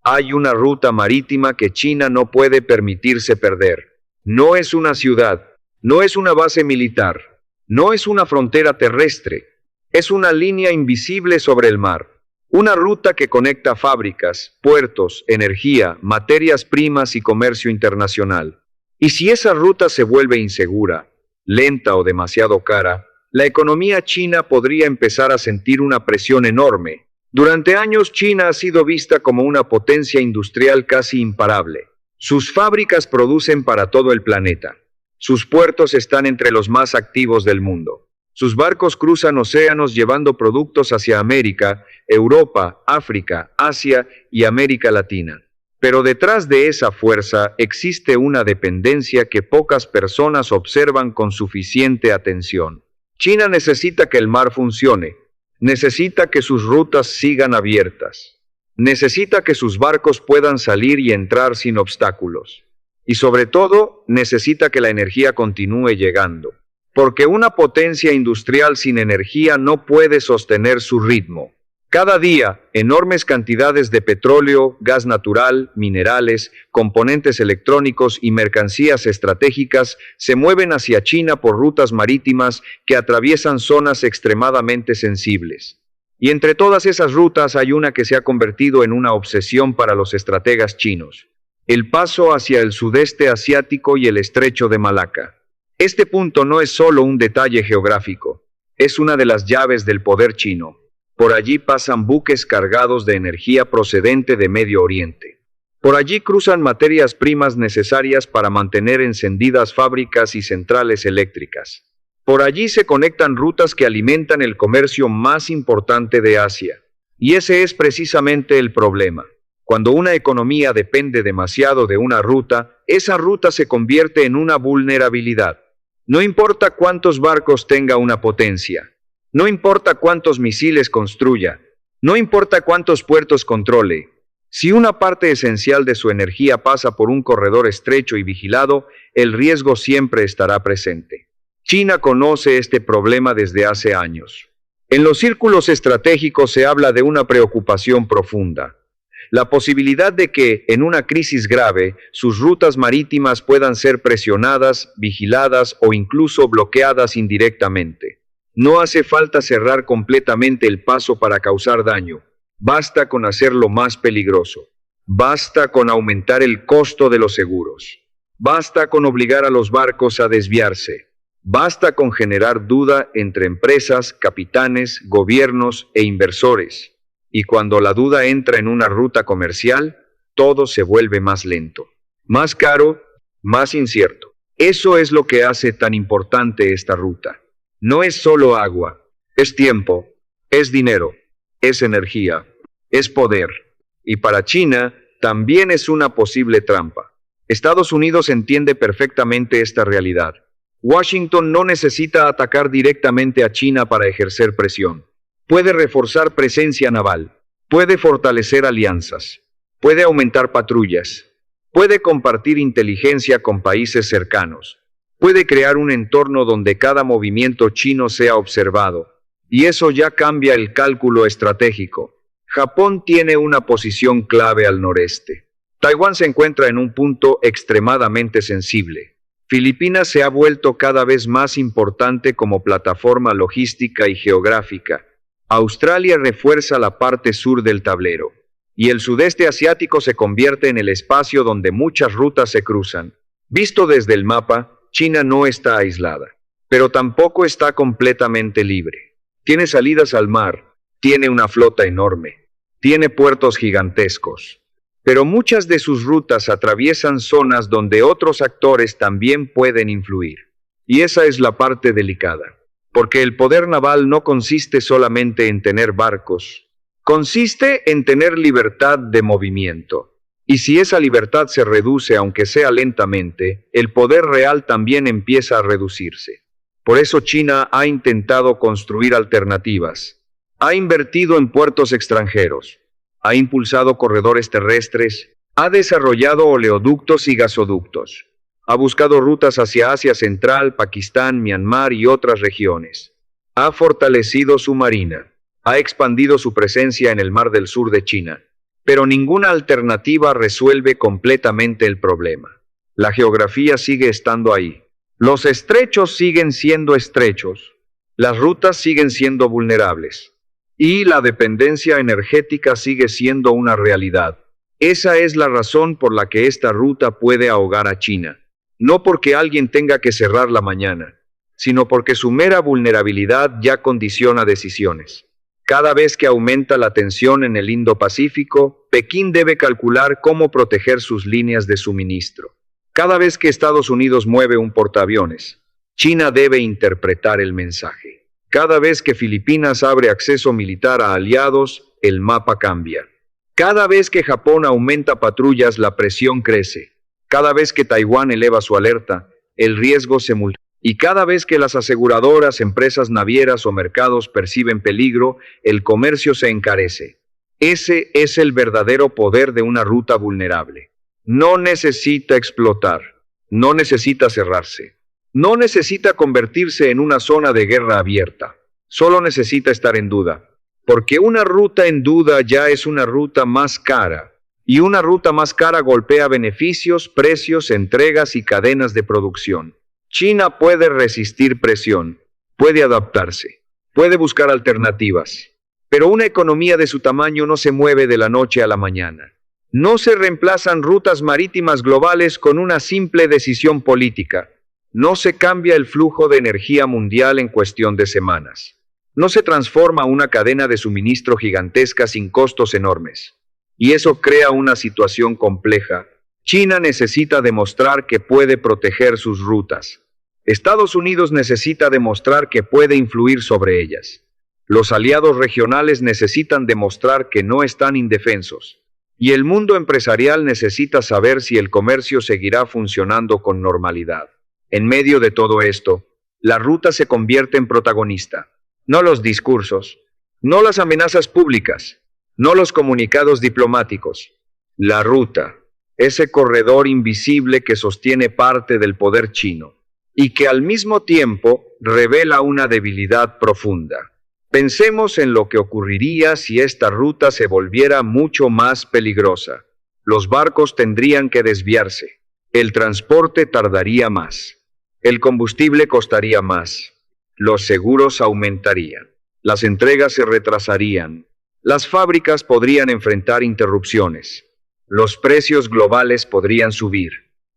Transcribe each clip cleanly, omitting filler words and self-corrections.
Hay una ruta marítima que China no puede permitirse perder. No es una ciudad, no es una base militar, no es una frontera terrestre, es una línea invisible sobre el mar. Una ruta que conecta fábricas, puertos, energía, materias primas y comercio internacional. Y si esa ruta se vuelve insegura, lenta o demasiado cara, la economía china podría empezar a sentir una presión enorme. Durante años China ha sido vista como una potencia industrial casi imparable. Sus fábricas producen para todo el planeta. Sus puertos están entre los más activos del mundo. Sus barcos cruzan océanos llevando productos hacia América, Europa, África, Asia y América Latina. Pero detrás de esa fuerza existe una dependencia que pocas personas observan con suficiente atención. China necesita que el mar funcione, necesita que sus rutas sigan abiertas, necesita que sus barcos puedan salir y entrar sin obstáculos. Y sobre todo, necesita que la energía continúe llegando. Porque una potencia industrial sin energía no puede sostener su ritmo. Cada día, enormes cantidades de petróleo, gas natural, minerales, componentes electrónicos y mercancías estratégicas se mueven hacia China por rutas marítimas que atraviesan zonas extremadamente sensibles. Y entre todas esas rutas hay una que se ha convertido en una obsesión para los estrategas chinos: el paso hacia el sudeste asiático y el estrecho de Malaca. Este punto no es solo un detalle geográfico, es una de las llaves del poder chino. Por allí pasan buques cargados de energía procedente de Medio Oriente. Por allí cruzan materias primas necesarias para mantener encendidas fábricas y centrales eléctricas. Por allí se conectan rutas que alimentan el comercio más importante de Asia. Y ese es precisamente el problema. Cuando una economía depende demasiado de una ruta, esa ruta se convierte en una vulnerabilidad. No importa cuántos barcos tenga una potencia. No importa cuántos misiles construya, no importa cuántos puertos controle. Si una parte esencial de su energía pasa por un corredor estrecho y vigilado, el riesgo siempre estará presente. China conoce este problema desde hace años. En los círculos estratégicos se habla de una preocupación profunda. La posibilidad de que, en una crisis grave, sus rutas marítimas puedan ser presionadas, vigiladas o incluso bloqueadas indirectamente. No hace falta cerrar completamente el paso para causar daño. Basta con hacerlo más peligroso. Basta con aumentar el costo de los seguros. Basta con obligar a los barcos a desviarse. Basta con generar duda entre empresas, capitanes, gobiernos e inversores. Y cuando la duda entra en una ruta comercial, todo se vuelve más lento, más caro, más incierto. Eso es lo que hace tan importante esta ruta. No es solo agua, es tiempo, es dinero, es energía, es poder. Y para China, también es una posible trampa. Estados Unidos entiende perfectamente esta realidad. Washington no necesita atacar directamente a China para ejercer presión. Puede reforzar presencia naval, puede fortalecer alianzas, puede aumentar patrullas, puede compartir inteligencia con países cercanos. Puede crear un entorno donde cada movimiento chino sea observado, y eso ya cambia el cálculo estratégico. Japón tiene una posición clave al noreste. Taiwán se encuentra en un punto extremadamente sensible. Filipinas se ha vuelto cada vez más importante como plataforma logística y geográfica. Australia refuerza la parte sur del tablero. Y el sudeste asiático se convierte en el espacio donde muchas rutas se cruzan. Visto desde el mapa, China no está aislada, pero tampoco está completamente libre. Tiene salidas al mar, tiene una flota enorme, tiene puertos gigantescos. Pero muchas de sus rutas atraviesan zonas donde otros actores también pueden influir. Y esa es la parte delicada, porque el poder naval no consiste solamente en tener barcos, consiste en tener libertad de movimiento. Y si esa libertad se reduce, aunque sea lentamente, el poder real también empieza a reducirse. Por eso China ha intentado construir alternativas. Ha invertido en puertos extranjeros. Ha impulsado corredores terrestres. Ha desarrollado oleoductos y gasoductos. Ha buscado rutas hacia Asia Central, Pakistán, Myanmar y otras regiones. Ha fortalecido su marina. Ha expandido su presencia en el Mar del Sur de China. Pero ninguna alternativa resuelve completamente el problema. La geografía sigue estando ahí. Los estrechos siguen siendo estrechos. Las rutas siguen siendo vulnerables. Y la dependencia energética sigue siendo una realidad. Esa es la razón por la que esta ruta puede ahogar a China. No porque alguien tenga que cerrarla mañana, sino porque su mera vulnerabilidad ya condiciona decisiones. Cada vez que aumenta la tensión en el Indo-Pacífico, Pekín debe calcular cómo proteger sus líneas de suministro. Cada vez que Estados Unidos mueve un portaaviones, China debe interpretar el mensaje. Cada vez que Filipinas abre acceso militar a aliados, el mapa cambia. Cada vez que Japón aumenta patrullas, la presión crece. Cada vez que Taiwán eleva su alerta, el riesgo se multiplica. Y cada vez que las aseguradoras, empresas navieras o mercados perciben peligro, el comercio se encarece. Ese es el verdadero poder de una ruta vulnerable. No necesita explotar, no necesita cerrarse, no necesita convertirse en una zona de guerra abierta, solo necesita estar en duda. Porque una ruta en duda ya es una ruta más cara, y una ruta más cara golpea beneficios, precios, entregas y cadenas de producción. China puede resistir presión, puede adaptarse, puede buscar alternativas, pero una economía de su tamaño no se mueve de la noche a la mañana. No se reemplazan rutas marítimas globales con una simple decisión política. No se cambia el flujo de energía mundial en cuestión de semanas. No se transforma una cadena de suministro gigantesca sin costos enormes. Y eso crea una situación compleja. China necesita demostrar que puede proteger sus rutas. Estados Unidos necesita demostrar que puede influir sobre ellas. Los aliados regionales necesitan demostrar que no están indefensos. Y el mundo empresarial necesita saber si el comercio seguirá funcionando con normalidad. En medio de todo esto, la ruta se convierte en protagonista. No los discursos, no las amenazas públicas, no los comunicados diplomáticos. La ruta, ese corredor invisible que sostiene parte del poder chino y que al mismo tiempo revela una debilidad profunda. Pensemos en lo que ocurriría si esta ruta se volviera mucho más peligrosa. Los barcos tendrían que desviarse, el transporte tardaría más, el combustible costaría más, los seguros aumentarían, las entregas se retrasarían, las fábricas podrían enfrentar interrupciones, los precios globales podrían subir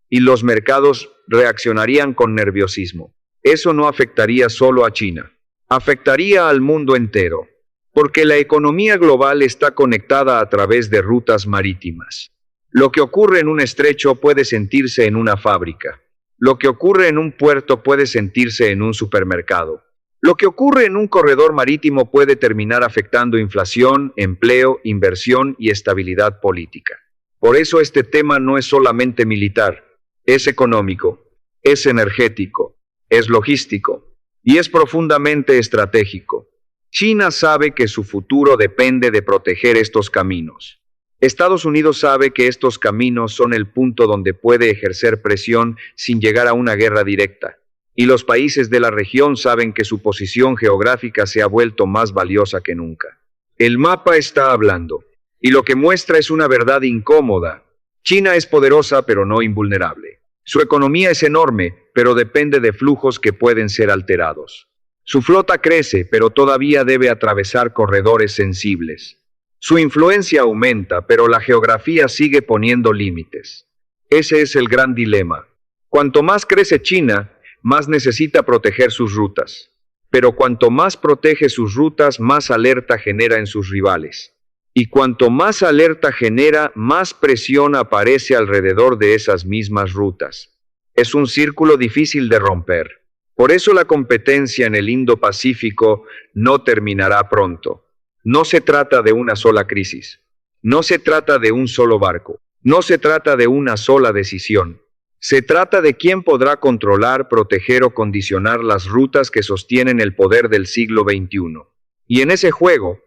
y los mercados reaccionarían con nerviosismo. Eso no afectaría solo a China, afectaría al mundo entero, porque la economía global está conectada a través de rutas marítimas. Lo que ocurre en un estrecho puede sentirse en una fábrica. Lo que ocurre en un puerto puede sentirse en un supermercado. Lo que ocurre en un corredor marítimo puede terminar afectando inflación, empleo, inversión y estabilidad política. Por eso este tema no es solamente militar, es económico, es energético, es logístico y es profundamente estratégico. China sabe que su futuro depende de proteger estos caminos. Estados Unidos sabe que estos caminos son el punto donde puede ejercer presión sin llegar a una guerra directa. Y los países de la región saben que su posición geográfica se ha vuelto más valiosa que nunca. El mapa está hablando, y lo que muestra es una verdad incómoda. China es poderosa pero no invulnerable. Su economía es enorme, pero depende de flujos que pueden ser alterados. Su flota crece, pero todavía debe atravesar corredores sensibles. Su influencia aumenta, pero la geografía sigue poniendo límites. Ese es el gran dilema. Cuanto más crece China, más necesita proteger sus rutas. Pero cuanto más protege sus rutas, más alerta genera en sus rivales. Y cuanto más alerta genera, más presión aparece alrededor de esas mismas rutas. Es un círculo difícil de romper. Por eso la competencia en el Indo-Pacífico no terminará pronto. No se trata de una sola crisis. No se trata de un solo barco. No se trata de una sola decisión. Se trata de quién podrá controlar, proteger o condicionar las rutas que sostienen el poder del siglo XXI. Y en ese juego,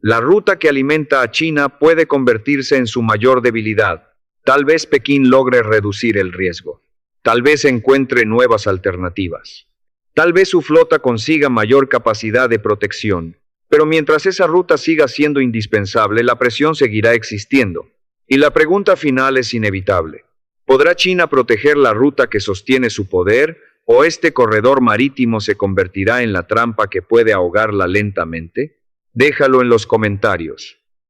la ruta que alimenta a China puede convertirse en su mayor debilidad. Tal vez Pekín logre reducir el riesgo. Tal vez encuentre nuevas alternativas. Tal vez su flota consiga mayor capacidad de protección. Pero mientras esa ruta siga siendo indispensable, la presión seguirá existiendo. Y la pregunta final es inevitable. ¿Podrá China proteger la ruta que sostiene su poder, o este corredor marítimo se convertirá en la trampa que puede ahogarla lentamente? Déjalo en los comentarios.